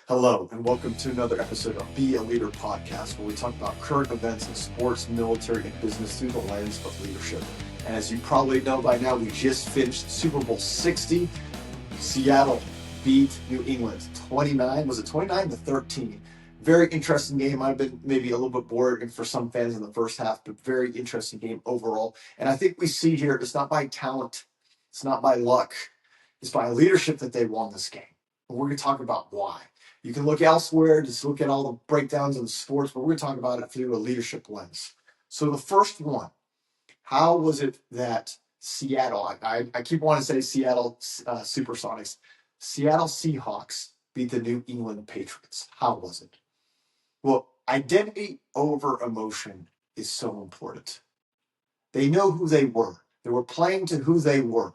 Hello, and welcome to another episode of Be a Leader podcast, where we talk about current events in sports, military, and business through the lens of leadership. And as you probably know by now, we just finished Super Bowl 60. Seattle beat New England 29. Was it 29-13? Very interesting game. I've been maybe a little bit bored for some fans in the first half, but very interesting game overall. And I think we see here it's not by talent, it's not by luck, it's by leadership that they won this game. And we're going to talk about why. You can look elsewhere, just look at all the breakdowns in sports, but we're going to talk about it through a leadership lens. So the first one, how was it that Seattle, I keep wanting to say Seattle Supersonics, Seattle Seahawks beat the New England Patriots? How was it? Well, identity over emotion is so important. They know who they were. They were playing to who they were.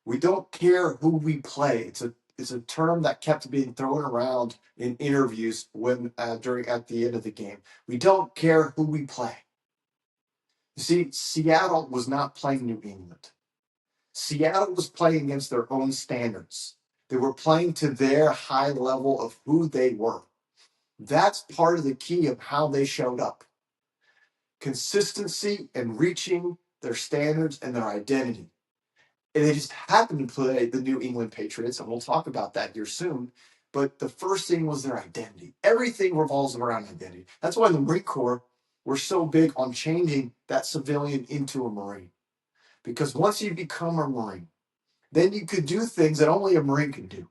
We don't care who we play. It's a term that kept being thrown around in interviews when at the end of the game. We don't care who we play. You see, Seattle was not playing New England. Seattle was playing against their own standards. They were playing to their high level of who they were. That's part of the key of how they showed up. Consistency and reaching their standards and their identity. And they just happened to play the New England Patriots, and we'll talk about that here soon. But the first thing was their identity. Everything revolves around identity. That's why the Marine Corps were so big on changing that civilian into a Marine. Because once you become a Marine, then you could do things that only a Marine can do.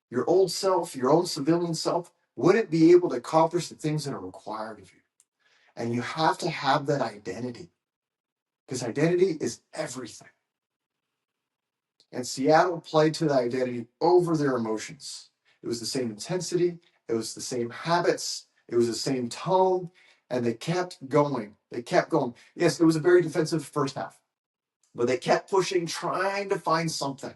Your old self, your own civilian self, wouldn't be able to accomplish the things that are required of you. And you have to have that identity, because identity is everything. And Seattle played to the identity over their emotions. It was the same intensity, it was the same habits, it was the same tone, and they kept going. They kept going. Yes, it was a very defensive first half, but they kept pushing, trying to find something.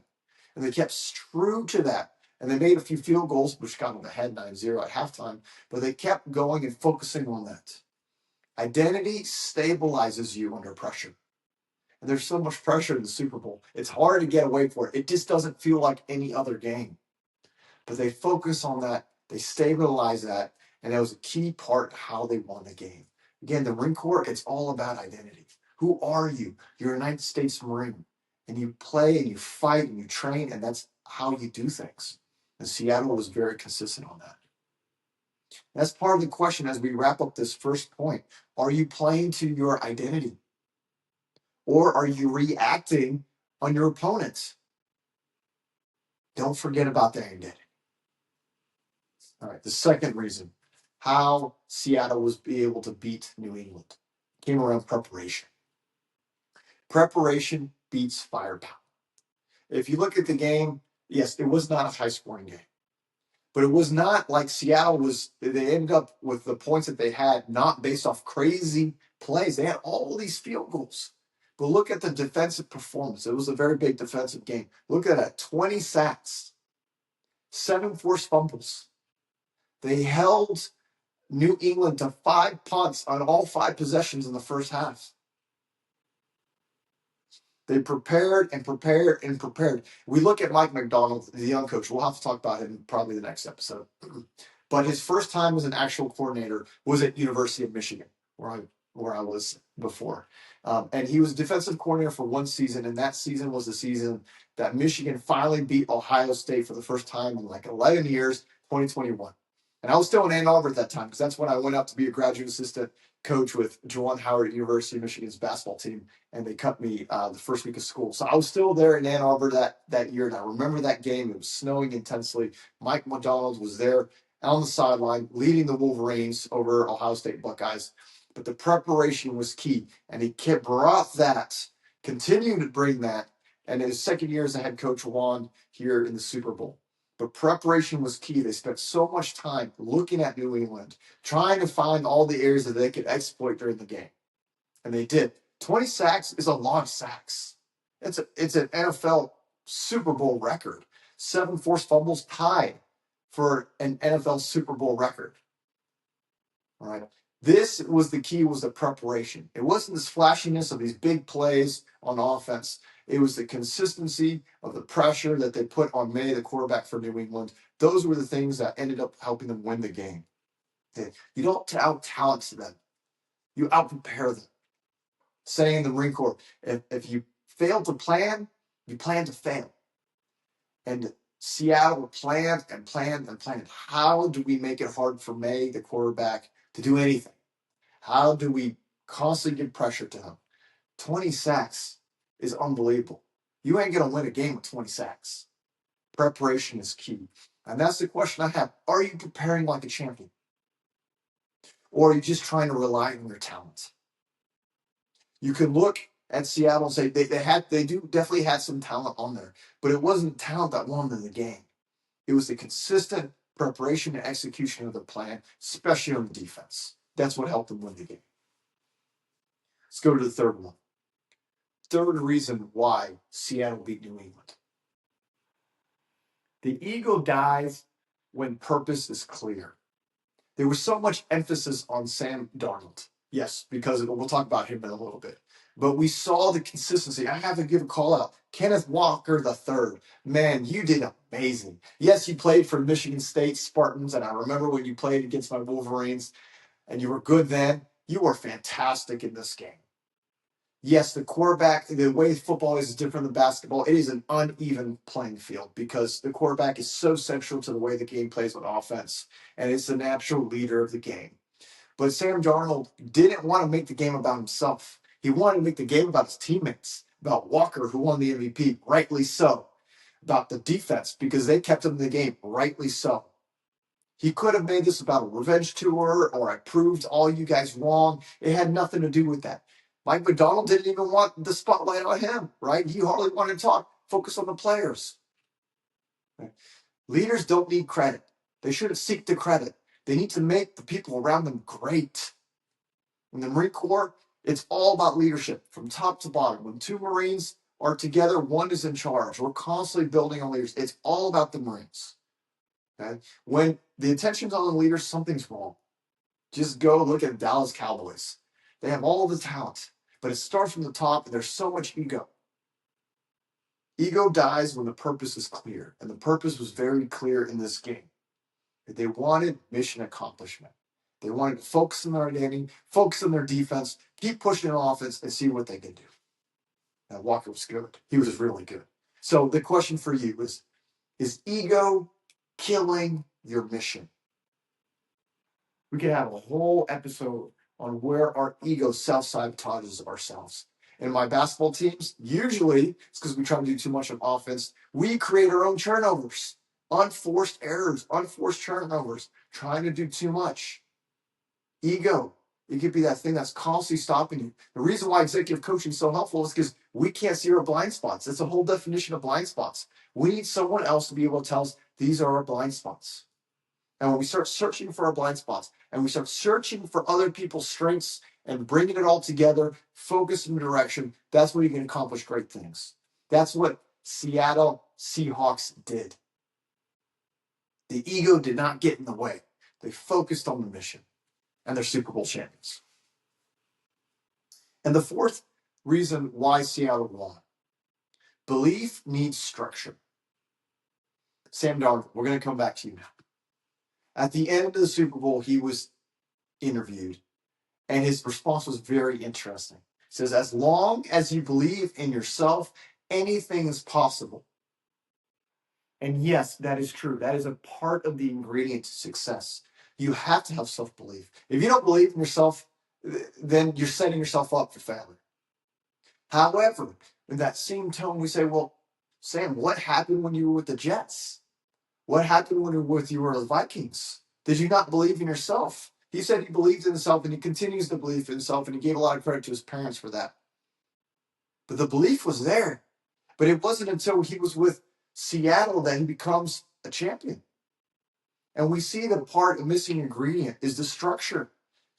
And they kept true to that. And they made a few field goals, which got them ahead 9-0 at halftime, but they kept going and focusing on that. Identity stabilizes you under pressure. And there's so much pressure in the Super Bowl. It's hard to get away from it. It just doesn't feel like any other game. But they focus on that. They stabilize that. And that was a key part of how they won the game. Again, the Marine Corps, it's all about identity. Who are you? You're a United States Marine. And you play and you fight and you train, and that's how you do things. And Seattle was very consistent on that. That's part of the question as we wrap up this first point. Are you playing to your identity? Or are you reacting on your opponents? Don't forget about their identity. All right, the second reason how Seattle was able to beat New England came around preparation. Preparation beats firepower. If you look at the game, yes, it was not a high-scoring game. But it was not like Seattle was, they ended up with the points that they had not based off crazy plays. They had all these field goals. But look at the defensive performance. It was a very big defensive game. Look at that, 20 sacks, 7 forced fumbles. They held New England to 5 punts on all 5 possessions in the first half. They prepared and prepared and prepared. We look at Mike McDonald, the young coach. We'll have to talk about him probably the next episode. But his first time as an actual coordinator was at University of Michigan, where I was before. And he was defensive coordinator for 1 season, and that season was the season that Michigan finally beat Ohio State for the first time in like 11 years, 2021. And I was still in Ann Arbor at that time, because that's when I went up to be a graduate assistant coach with Juwan Howard at University of Michigan's basketball team, and they cut me the first week of school. So I was still there in Ann Arbor that year, and I remember that game. It was snowing intensely. Mike McDonald was there on the sideline, leading the Wolverines over Ohio State Buckeyes. But the preparation was key, and he brought that, continued to bring that, and in his second year as a head coach won here in the Super Bowl. But preparation was key. They spent so much time looking at New England, trying to find all the areas that they could exploit during the game. And they did. 20 sacks is a lot of sacks. It's an NFL Super Bowl record. 7 forced fumbles, tied for an NFL Super Bowl record. All right. This was the key, was the preparation. It wasn't this flashiness of these big plays on offense. It was the consistency of the pressure that they put on Maye, the quarterback for New England. Those were the things that ended up helping them win the game. You don't out-talent them. You out-prepare them. Saying in the Marine Corps, if you fail to plan, you plan to fail. And Seattle planned and planned and planned. How do we make it hard for Maye, the quarterback, to do anything? How do we constantly give pressure to him? 20 sacks is unbelievable. You ain't going to win a game with 20 sacks. Preparation is key. And that's the question I have. Are you preparing like a champion? Or are you just trying to rely on your talent? You can look at Seattle and say they definitely had some talent on there, but it wasn't talent that won them the game. It was the consistent preparation and execution of the plan, especially on the defense. That's what helped them win the game. Let's go to the third one. Third reason why Seattle beat New England. The ego dies when purpose is clear. There was so much emphasis on Sam Darnold. Yes, because we'll talk about him in a little bit. But we saw the consistency. I have to give a call out. Kenneth Walker III. Man, you did amazing. Yes, you played for Michigan State Spartans, and I remember when you played against my Wolverines, and you were good then. You were fantastic in this game. Yes, the quarterback, the way football is different than basketball. It is an uneven playing field because the quarterback is so central to the way the game plays on offense, and it's the natural leader of the game. But Sam Darnold didn't want to make the game about himself. He wanted to make the game about his teammates, about Walker, who won the MVP, rightly so, about the defense, because they kept him in the game, rightly so. He could have made this about a revenge tour or I proved all you guys wrong. It had nothing to do with that. Mike McDonald didn't even want the spotlight on him, right? He hardly wanted to talk, focus on the players. Right? Leaders don't need credit. They shouldn't seek the credit. They need to make the people around them great. In the Marine Corps, it's all about leadership from top to bottom. When two Marines are together, one is in charge. We're constantly building on leaders. It's all about the Marines. Okay? When the attention's on the leaders, something's wrong. Just go look at the Dallas Cowboys. They have all the talent, but it starts from the top, and there's so much ego. Ego dies when the purpose is clear, and the purpose was very clear in this game. They wanted mission accomplishment. They wanted to focus on their identity, focus on their defense, keep pushing on offense, and see what they can do. Now, Walker was good. He was really good. So the question for you is ego killing your mission? We could have a whole episode on where our ego self-sabotages ourselves. In my basketball teams, usually it's because we try to do too much on offense. We create our own turnovers, unforced errors, unforced turnovers, trying to do too much. Ego, it could be that thing that's constantly stopping you. The reason why executive coaching is so helpful is because we can't see our blind spots. That's a whole definition of blind spots. We need someone else to be able to tell us these are our blind spots. And when we start searching for our blind spots and we start searching for other people's strengths and bringing it all together, focus in direction, that's where you can accomplish great things. That's what Seattle Seahawks did. The ego did not get in the way. They focused on the mission, and they're Super Bowl champions. And the fourth reason why Seattle won. Belief needs structure. Sam Darnold, we're going to come back to you now. At the end of the Super Bowl, he was interviewed, and his response was very interesting. He says, as long as you believe in yourself, anything is possible. And yes, that is true. That is a part of the ingredient to success. You have to have self-belief. If you don't believe in yourself, then you're setting yourself up for failure. However, in that same tone, we say, well, Sam, what happened when you were with the Jets? What happened when you were with the Vikings? Did you not believe in yourself? He said he believed in himself, and he continues to believe in himself, and he gave a lot of credit to his parents for that. But the belief was there. But it wasn't until he was with Seattle that he becomes a champion. And we see the part, the missing ingredient is the structure.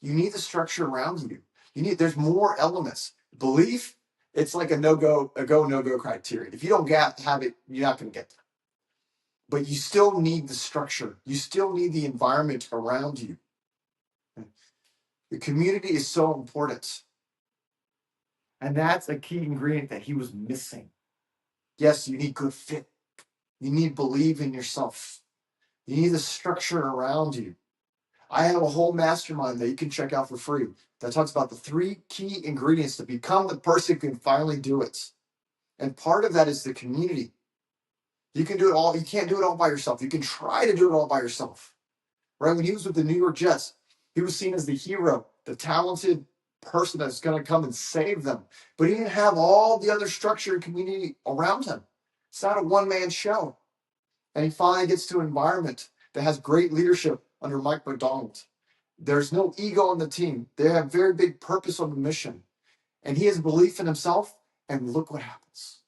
You need the structure around you. There's more elements. Belief, it's like a no-go criteria. If you don't have it, you're not going to get there. But you still need the structure. You still need the environment around you. The community is so important. And that's a key ingredient that he was missing. Yes, you need good fit. You need believe in yourself. You need the structure around you. I have a whole mastermind that you can check out for free that talks about the 3 key ingredients to become the person who can finally do it. And part of that is the community. You can do it all. You can't do it all by yourself. You can try to do it all by yourself. Right? When he was with the New York Jets, he was seen as the hero, the talented person that's going to come and save them. But he didn't have all the other structure and community around him. It's not a one-man show. And he finally gets to an environment that has great leadership under Mike McDonald. There's no ego on the team. They have very big purpose on the mission. And he has belief in himself, and look what happens.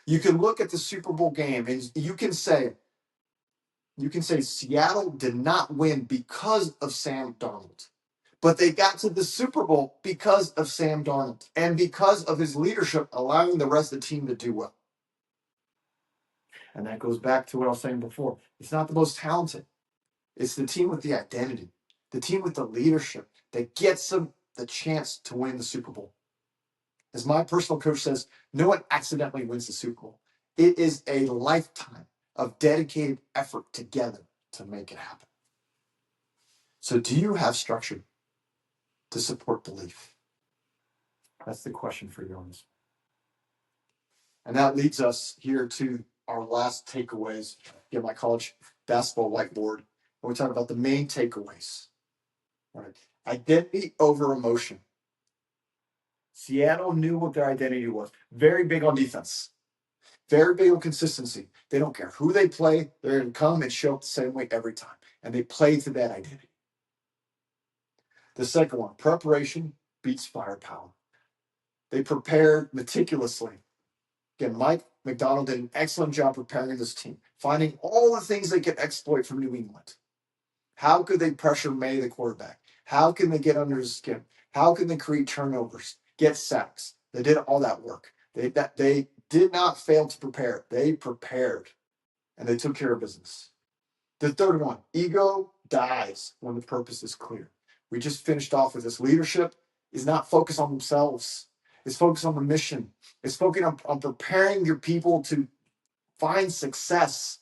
You can look at the Super Bowl game, and you can say Seattle did not win because of Sam Darnold. But they got to the Super Bowl because of Sam Darnold and because of his leadership allowing the rest of the team to do well. And that goes back to what I was saying before. It's not the most talented. It's the team with the identity, the team with the leadership that gets them the chance to win the Super Bowl. As my personal coach says, no one accidentally wins the Super Bowl. It is a lifetime of dedicated effort together to make it happen. So do you have structure to support belief? That's the question for you on this. And that leads us here to our last takeaways. Get my college basketball whiteboard. And we talk about the main takeaways. All right. Identity over emotion. Seattle knew what their identity was. Very big on defense. Very big on consistency. They don't care who they play. They're going to come and show up the same way every time. And they play to that identity. The second one, preparation beats firepower. They prepared meticulously. Again, Mike McDonald did an excellent job preparing this team, finding all the things they could exploit from New England. How could they pressure Maye, the quarterback? How can they get under his skin? How can they create turnovers, get sacks? They did all that work. They did not fail to prepare. They prepared, and they took care of business. The third one, ego dies when the purpose is clear. We just finished off with this. Leadership is not focused on themselves. It's focused on the mission. It's focused on preparing your people to find success.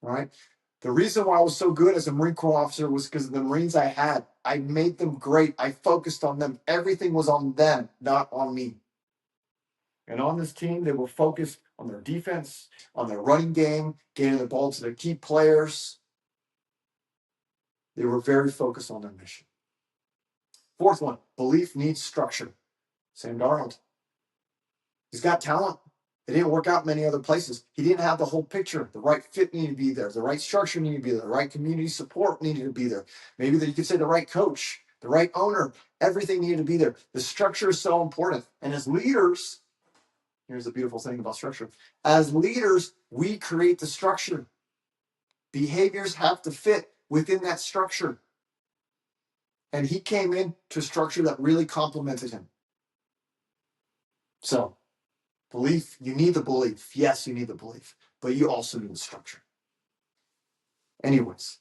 All right? The reason why I was so good as a Marine Corps officer was because of the Marines I had. I made them great. I focused on them. Everything was on them, not on me. And on this team, they were focused on their defense, on their running game, getting the ball to their key players. They were very focused on their mission. Fourth one, belief needs structure. Sam Darnold. He's got talent. It didn't work out many other places. He didn't have the whole picture. The right fit needed to be there. The right structure needed to be there. The right community support needed to be there. Maybe you could say the right coach, the right owner. Everything needed to be there. The structure is so important. And as leaders, here's the beautiful thing about structure. As leaders, we create the structure. Behaviors have to fit within that structure. And he came into a structure that really complemented him. So, belief, you need the belief. Yes, you need the belief, but you also need the structure. Anyways,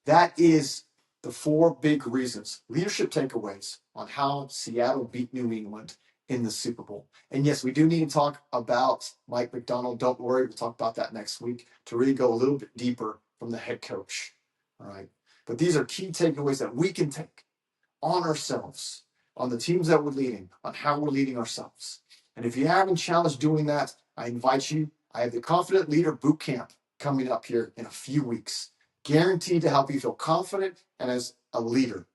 that is the 4 big reasons, leadership takeaways on how Seattle beat New England in the Super Bowl. And yes, we do need to talk about Mike McDonald. Don't worry, we'll talk about that next week to really go a little bit deeper from the head coach. All right. But these are key takeaways that we can take on ourselves, on the teams that we're leading, on how we're leading ourselves. And if you haven't challenged doing that, I invite you. I have the Confident Leader Bootcamp coming up here in a few weeks, guaranteed to help you feel confident and as a leader.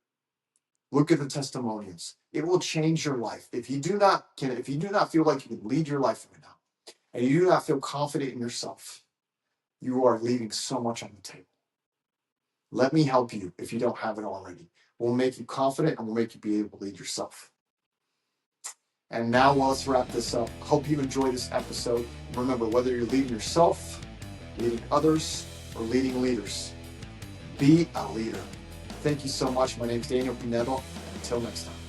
Look at the testimonials. It will change your life. If you do not feel like you can lead your life right now, and you do not feel confident in yourself, you are leaving so much on the table. Let me help you if you don't have it already. We'll make you confident and we'll make you be able to lead yourself. And now let's wrap this up. Hope you enjoyed this episode. Remember, whether you're leading yourself, leading others, or leading leaders, be a leader. Thank you so much. My name is Daniel Pinedo. Until next time.